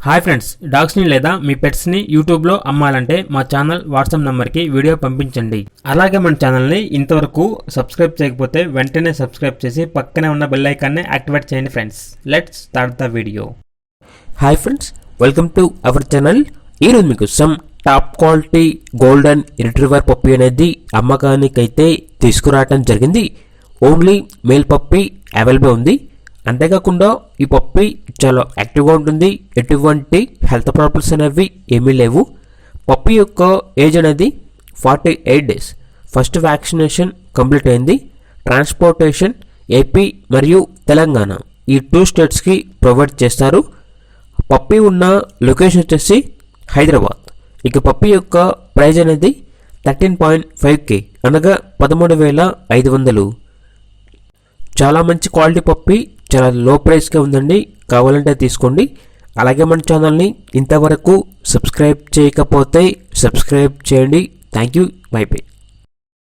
Hi friends, డాగ్స్ని లేదా మీ పెట్స్ని యూట్యూబ్లో అమ్మాలంటే మా ఛానల్ వాట్సాప్ నెంబర్కి వీడియో పంపించండి. అలాగే మన ఛానల్ని ఇంతవరకు సబ్స్క్రైబ్ చేయకపోతే వెంటనే సబ్స్క్రైబ్ చేసి పక్కనే ఉన్న బెల్ ఐకాన్ని యాక్టివేట్ చేయండి friends. Let's start the video. Hi friends, welcome to our channel. ఈరోజు మీకు some top quality golden retriever puppy అనేది అమ్మకానికైతే తీసుకురావడం జరిగింది. ఓన్లీ మేల్ పప్పీ అవైలబుల్ ఉంది. అంతేకాకుండా ఈ పప్పీ చాలా యాక్టివ్గా ఉంటుంది. ఎటువంటి హెల్త్ ప్రాబ్లమ్స్ అనేవి ఏమీ లేవు. పప్పీ యొక్క ఏజ్ అనేది 48 డేస్. ఫస్ట్ వ్యాక్సినేషన్ కంప్లీట్ అయింది. ట్రాన్స్పోర్టేషన్ ఏపీ మరియు తెలంగాణ ఈ 2 స్టేట్స్కి ప్రొవైడ్ చేస్తారు. పప్పీ ఉన్న లొకేషన్ వచ్చేసి హైదరాబాద్. ఇక పప్పీ యొక్క ప్రైజ్ అనేది 13.5K అనగా 13,500. చాలా మంచి క్వాలిటీ పప్పీ, చాలా లో ప్రైస్కే ఉందండి. కావాలంటే తీసుకోండి. అలాగే మన ఛానల్ని ఇంతవరకు సబ్స్క్రైబ్ చేయకపోతే సబ్స్క్రైబ్ చేయండి. Thank you. By by.